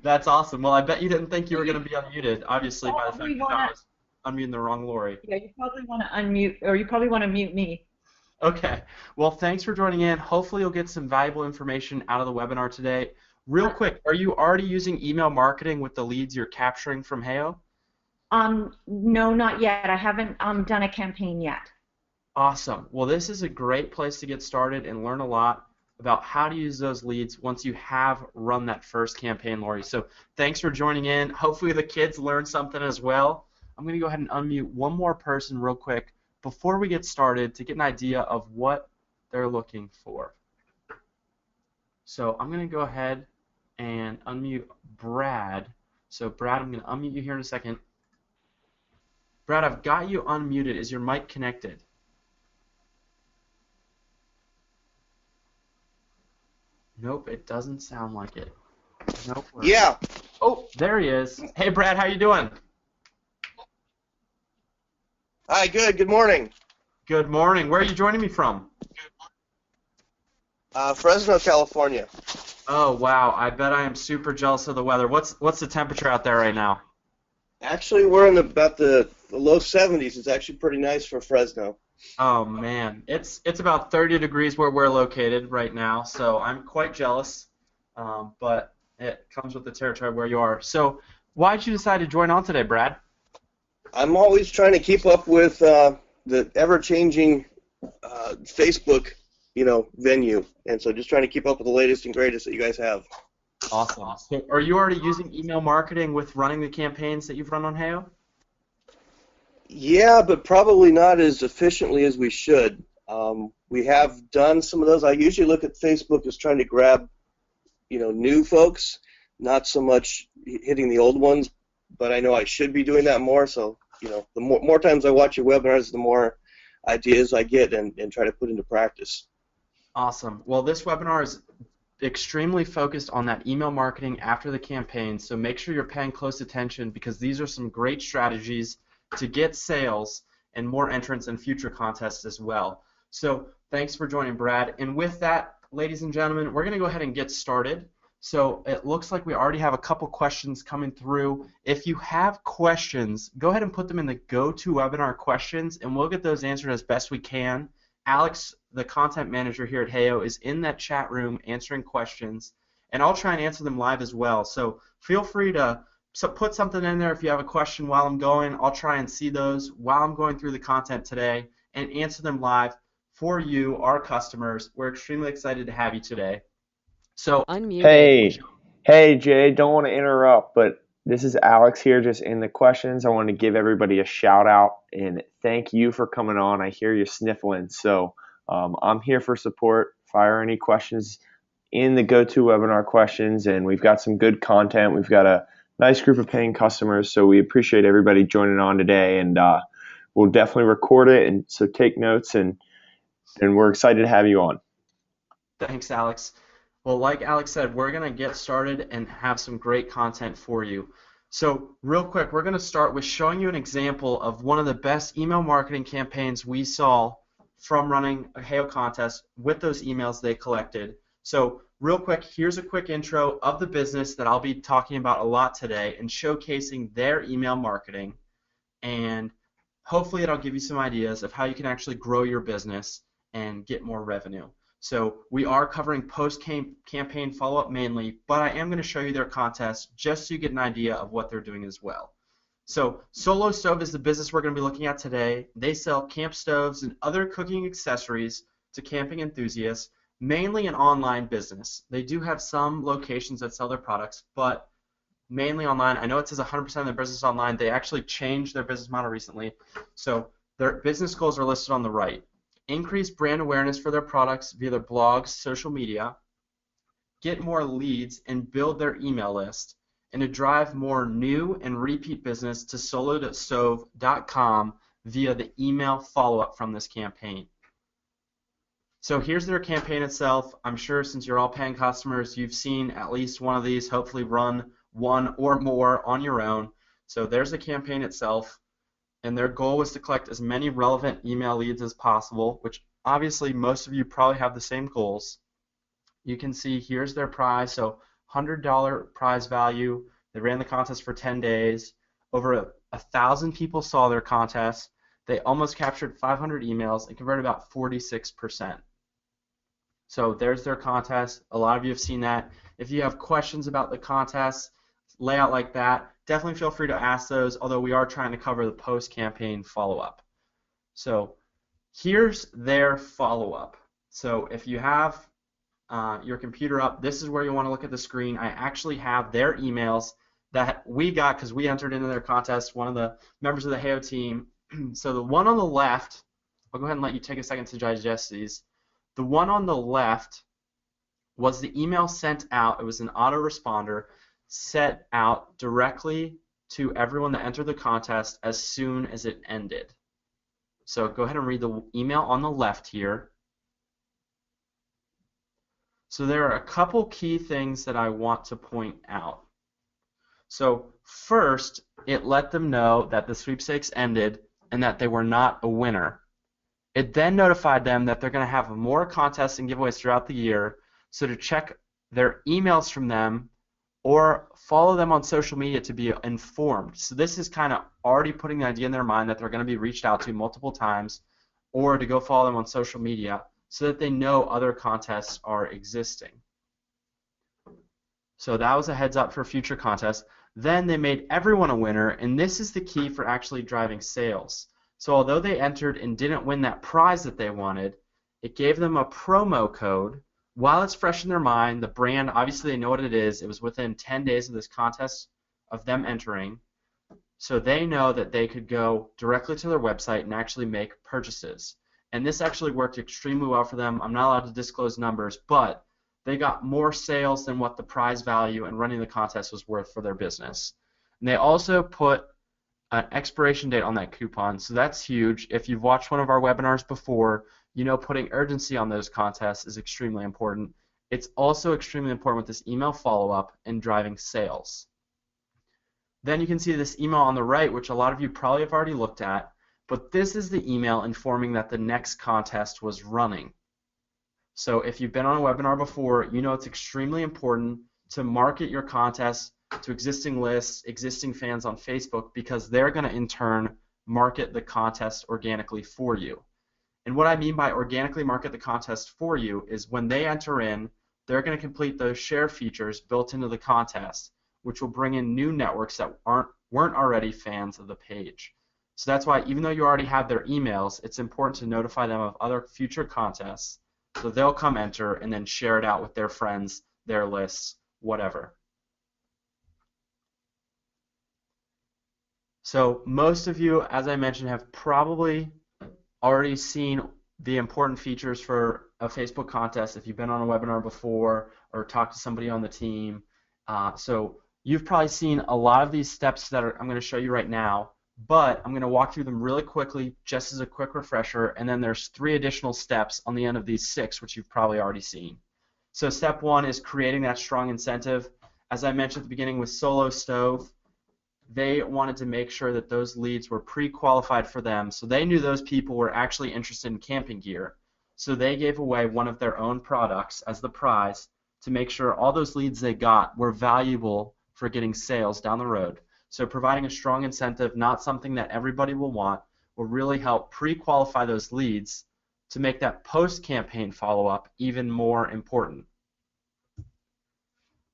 That's awesome. Well, I bet you didn't think you So were you going to be unmuted, obviously, by the fact probably you thought I wanna, was unmuting the wrong Lori. yeah, you probably wanna unmute, or you probably wanna mute me. Okay. Well, thanks for joining in. Hopefully, you'll get some valuable information out of the webinar today. Real Uh, quick, are you already using email marketing with the leads you're capturing from Heyo? no, not yet. I haven't done a campaign yet. Awesome. Well, this is a great place to get started and learn a lot about how to use those leads once you have run that first campaign, Lori. So thanks for joining in. Hopefully the kids learned something as well. I'm going to go ahead and unmute one more person real quick before we get started to get an idea of what they're looking for. So I'm going to go ahead and unmute Brad. So Brad, I'm going to unmute you here in a second. Brad, I've got you unmuted. Is your mic connected? Nope, it doesn't sound like it. No worries. Yeah. Oh, there he is. Hey, Brad, how you doing? Hi, good. Good morning. Good morning. Where are you joining me from? Fresno, California. Oh, wow. I bet I am super jealous of the weather. What's the temperature out there right now? Actually, we're in about the low 70s. It's actually pretty nice for Fresno. Oh man, it's about 30 degrees where we're located right now, so I'm quite jealous. But it comes with the territory where you are. So, why did you decide to join on today, Brad? I'm always trying to keep up with the ever-changing Facebook, venue, and so just trying to keep up with the latest and greatest that you guys have. Awesome. So, are you already using email marketing with running the campaigns that you've run on Heyo? Yeah, but probably not as efficiently as we should. We have done some of those. I usually look at Facebook as trying to grab, new folks, not so much hitting the old ones, but I know I should be doing that more. So, the more times I watch your webinars, the more ideas I get and try to put into practice. Awesome. Well, this webinar is extremely focused on that email marketing after the campaign, so make sure you're paying close attention because these are some great strategies to get sales and more entrants in future contests as well. So thanks for joining, Brad. And with that, ladies and gentlemen, we're going to go ahead and get started. So it looks like we already have a couple questions coming through. If you have questions, go ahead and put them in the GoToWebinar questions, and we'll get those answered as best we can. Alex, the content manager here at Heyo, is in that chat room answering questions, and I'll try and answer them live as well. So feel free to put something in there if you have a question while I'm going. I'll try and see those while I'm going through the content today and answer them live for you, our customers. We're extremely excited to have you today. So, Unmuted. Hey, Jay, don't want to interrupt, but this is Alex here just in the questions. I want to give everybody a shout out and thank you for coming on. I hear you sniffling, so I'm here for support. Fire any questions in the GoToWebinar questions, and we've got some good content. We've got a nice group of paying customers, so we appreciate everybody joining on today, and we'll definitely record it, and so take notes, and we're excited to have you on. thanks, Alex. Well, like Alex said, we're going to get started and have some great content for you. So real quick, we're going to start with showing you an example of one of the best email marketing campaigns we saw from running a Heyo contest with those emails they collected. So real quick, here's a quick intro of the business that I'll be talking about a lot today and showcasing their email marketing, and hopefully it'll give you some ideas of how you can actually grow your business and get more revenue. So we are covering post-campaign follow-up mainly, but I am going to show you their contest just so you get an idea of what they're doing as well. So Solo Stove is the business we're going to be looking at today. They sell camp stoves and other cooking accessories to camping enthusiasts, mainly an online business. They do have some locations that sell their products, but mainly online. I know it says 100% of their business online. They actually changed their business model recently. So their business goals are listed on the right. Increase brand awareness for their products via their blogs, social media, get more leads and build their email list, and to drive more new and repeat business to solostove.com via the email follow-up from this campaign. So here's their campaign itself. I'm sure since you're all paying customers, you've seen at least one of these, hopefully run one or more on your own. So there's the campaign itself, and their goal was to collect as many relevant email leads as possible, which obviously most of you probably have the same goals. You can see here's their prize, so $100 prize value. They ran the contest for 10 days. Over 1,000 people saw their contest. They almost captured 500 emails and converted about 46%. So there's their contest. A lot of you have seen that. If you have questions about the contest layout like that, definitely feel free to ask those, although we are trying to cover the post-campaign follow-up. So here's their follow-up. So if you have your computer up, this is where you want to look at the screen. I actually have their emails that we got because we entered into their contest, one of the members of the HEO team. So the one on the left, I'll go ahead and let you take a second to digest these. The one on the left was the email sent out. It was an autoresponder sent out directly to everyone that entered the contest as soon as it ended. So go ahead and read the email on the left here. So there are a couple key things that I want to point out. So first, it let them know that the sweepstakes ended and that they were not a winner. It then notified them that they're going to have more contests and giveaways throughout the year, so to check their emails from them or follow them on social media to be informed. So this is kind of already putting the idea in their mind that they're going to be reached out to multiple times, or to go follow them on social media so that they know other contests are existing. So that was a heads up for future contests. Then they made everyone a winner, and this is the key for actually driving sales. So although they entered and didn't win that prize that they wanted, it gave them a promo code. While it's fresh in their mind, the brand, obviously they know what it is. It was within 10 days of this contest of them entering. So they know that they could go directly to their website and actually make purchases. And this actually worked extremely well for them. I'm not allowed to disclose numbers, but they got more sales than what the prize value and running the contest was worth for their business. And they also put an expiration date on that coupon, so that's huge. If you've watched one of our webinars before, you know putting urgency on those contests is extremely important. It's also extremely important with this email follow-up and driving sales. Then you can see this email on the right, which a lot of you probably have already looked at, but this is the email informing that the next contest was running. So if you've been on a webinar before, you know it's extremely important to market your contest to existing lists, existing fans on Facebook, because they're going to in turn market the contest organically for you. And what I mean by organically market the contest for you is when they enter in, they're going to complete those share features built into the contest, which will bring in new networks that weren't already fans of the page. So that's why even though you already have their emails, it's important to notify them of other future contests so they'll come enter and then share it out with their friends, their lists, whatever. So most of you, as I mentioned, have probably already seen the important features for a Facebook contest if you've been on a webinar before or talked to somebody on the team. So you've probably seen a lot of these steps that I'm going to show you right now, but I'm going to walk through them really quickly just as a quick refresher, and then there's 3 additional steps on the end of these 6 which you've probably already seen. So step 1 is creating that strong incentive. As I mentioned at the beginning with Solo Stove, they wanted to make sure that those leads were pre-qualified for them, so they knew those people were actually interested in camping gear. So they gave away one of their own products as the prize to make sure all those leads they got were valuable for getting sales down the road. So providing a strong incentive, not something that everybody will want, will really help pre-qualify those leads to make that post-campaign follow-up even more important.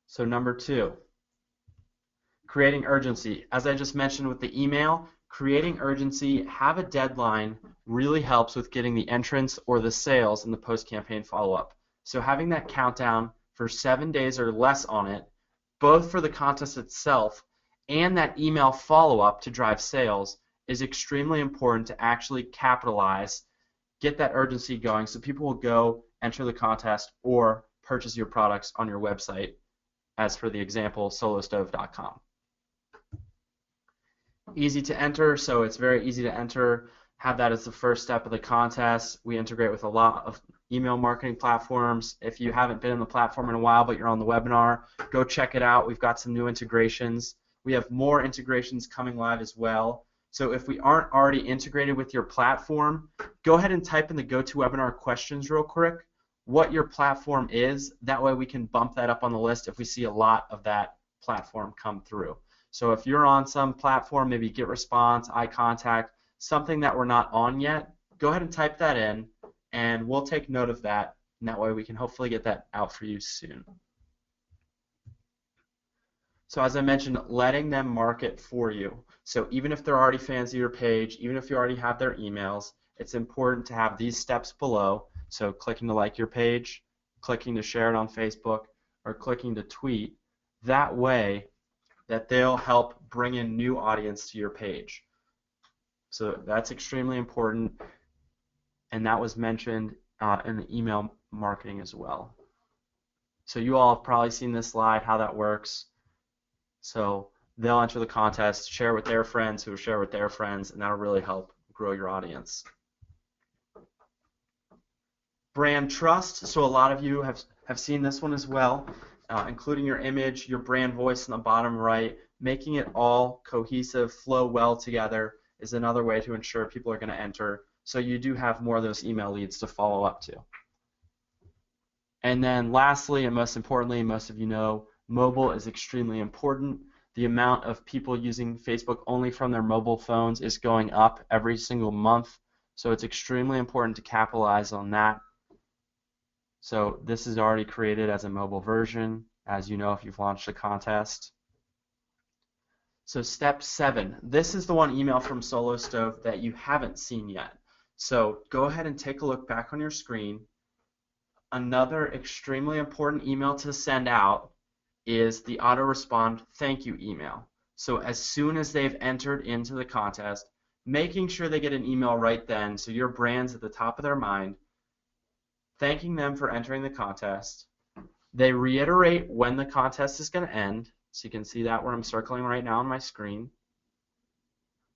So number 2. Creating urgency. As I just mentioned with the email, creating urgency, have a deadline really helps with getting the entrance or the sales in the post-campaign follow-up. So having that countdown for 7 days or less on it, both for the contest itself and that email follow-up to drive sales, is extremely important to actually capitalize, get that urgency going so people will go enter the contest or purchase your products on your website, as for the example, solostove.com. Easy to enter, so it's very easy to enter. Have that as the first step of the contest. We integrate with a lot of email marketing platforms. If you haven't been in the platform in a while but you're on the webinar, go check it out. We've got some new integrations. We have more integrations coming live as well. So if we aren't already integrated with your platform, go ahead and type in the GoToWebinar questions real quick, what your platform is. That way we can bump that up on the list if we see a lot of that platform come through. So if you're on some platform, maybe GetResponse, iContact, something that we're not on yet, go ahead and type that in, and we'll take note of that, and that way we can hopefully get that out for you soon. So as I mentioned, letting them market for you. So even if they're already fans of your page, even if you already have their emails, it's important to have these steps below. So clicking to like your page, clicking to share it on Facebook, or clicking to tweet. That way that they'll help bring in new audience to your page. So that's extremely important, and that was mentioned in the email marketing as well. So you all have probably seen this slide, how that works. So they'll enter the contest, share with their friends who will share with their friends, and that'll really help grow your audience. Brand trust. So a lot of you have seen this one as well, including your image, your brand voice in the bottom right. Making it all cohesive, flow well together is another way to ensure people are going to enter. So you do have more of those email leads to follow up to. And then lastly, and most importantly, most of you know, mobile is extremely important. The amount of people using Facebook only from their mobile phones is going up every single month. So it's extremely important to capitalize on that. So this is already created as a mobile version, as you know if you've launched a contest. So step 7, this is the one email from Solo Stove that you haven't seen yet. So go ahead and take a look back on your screen. Another extremely important email to send out is the auto-respond thank you email. So as soon as they've entered into the contest, making sure they get an email right then so your brand's at the top of their mind, thanking them for entering the contest. They reiterate when the contest is going to end. So you can see that where I'm circling right now on my screen.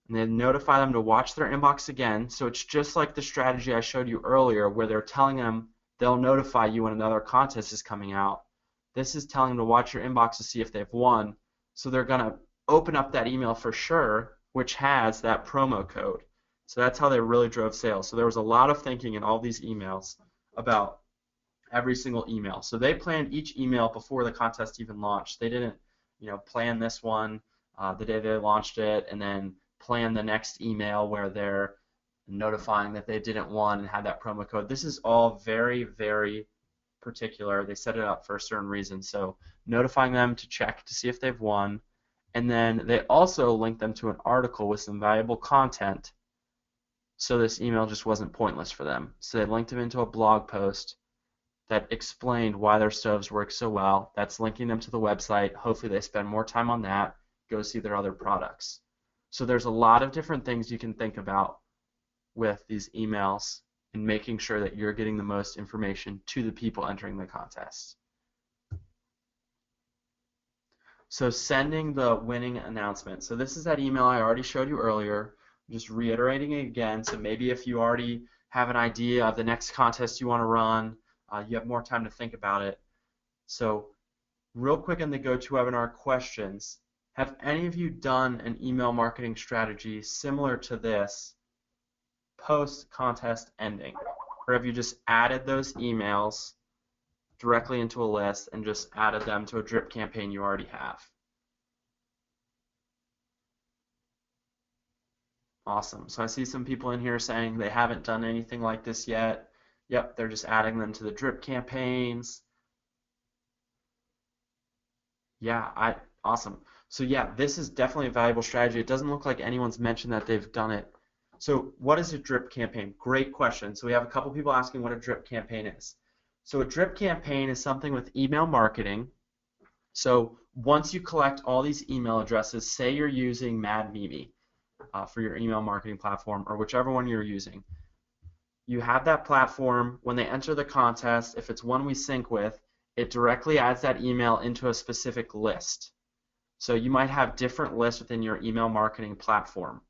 And then notify them to watch their inbox again. So it's just like the strategy I showed you earlier where they're telling them they'll notify you when another contest is coming out. This is telling them to watch your inbox to see if they've won. So they're going to open up that email for sure, which has that promo code. So that's how they really drove sales. So there was a lot of thinking in all these emails about every single email. So they planned each email before the contest even launched. They didn't plan this one the day they launched it and then plan the next email where they're notifying that they didn't won and had that promo code. This is all very, very particular. They set it up for a certain reason. So notifying them to check to see if they've won, and then they also link them to an article with some valuable content so this email just wasn't pointless for them. So they linked them into a blog post that explained why their stoves work so well. That's linking them to the website. Hopefully they spend more time on that, go see their other products. So there's a lot of different things you can think about with these emails and making sure that you're getting the most information to the people entering the contest. So sending the winning announcement. So this is that email I already showed you earlier. I'm just reiterating it again. So maybe if you already have an idea of the next contest you want to run, you have more time to think about it. So real quick in the GoToWebinar questions, have any of you done an email marketing strategy similar to this post-contest ending? Or have you just added those emails directly into a list and just added them to a drip campaign you already have? Awesome. So I see some people in here saying they haven't done anything like this yet. Yep, they're just adding them to the drip campaigns. Yeah, awesome. So yeah, this is definitely a valuable strategy. It doesn't look like anyone's mentioned that they've done it. So what is a drip campaign? Great question. So we have a couple people asking what a drip campaign is. So a drip campaign is something with email marketing. So once you collect all these email addresses, say you're using MadMimi for your email marketing platform or whichever one you're using. You have that platform. When they enter the contest, if it's one we sync with, it directly adds that email into a specific list. So you might have different lists within your email marketing platform.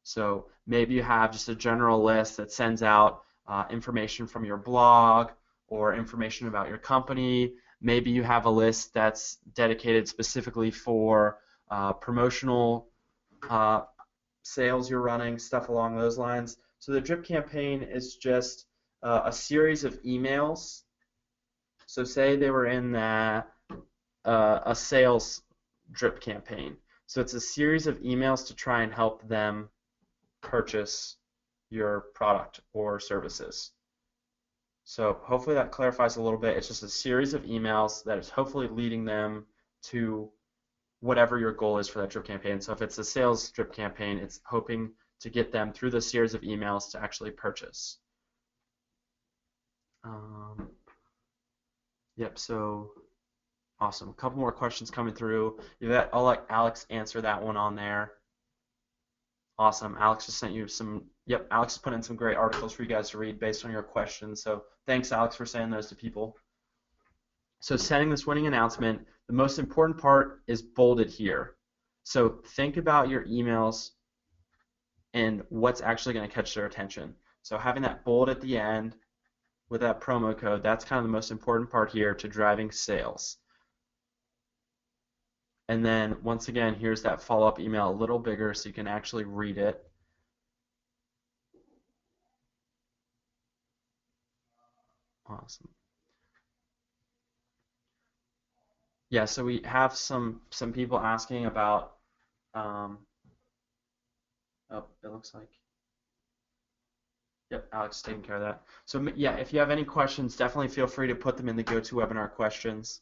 So maybe you have just a general list that sends out information from your blog or information about your company. Maybe you have a list that's dedicated specifically for promotional sales you're running, stuff along those lines. So the drip campaign is just a series of emails So say they were in that a sales drip campaign. So it's a series of emails to try and help them purchase your product or services. So hopefully that clarifies a little bit. It's just a series of emails that is hopefully leading them to whatever your goal is for that drip campaign. So if it's a sales drip campaign, it's hoping to get them through the series of emails to actually purchase. Yep, so awesome. A couple more questions coming through. I'll let Alex answer that one on there. Awesome. Alex just sent you some, yep, Alex has put in some great articles for you guys to read based on your questions. So thanks, Alex, for sending those to people. So sending this winning announcement, the most important part is bolded here. So think about your emails and what's actually going to catch their attention. So having that bold at the end with that promo code, that's kind of the most important part here to driving sales. And then once again, here's that follow-up email a little bigger so you can actually read it. Awesome. Yeah, so we have some people asking about oh, it looks like, yep, Alex is taking care of that. So yeah, if you have any questions, definitely feel free to put them in the GoToWebinar questions.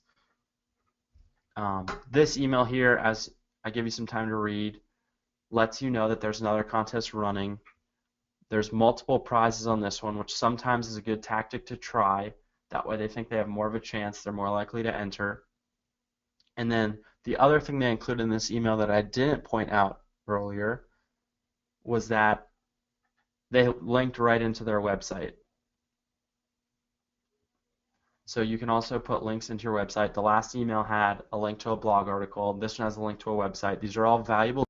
This email here, as I give you some time to read, lets you know that there's another contest running. There's multiple prizes on this one, which sometimes is a good tactic to try. That way they think they have more of a chance, they're more likely to enter. And then the other thing they included in this email that I didn't point out earlier was that they linked right into their website. So you can also put links into your website. The last email had a link to a blog article. This one has a link to a website. These are all valuable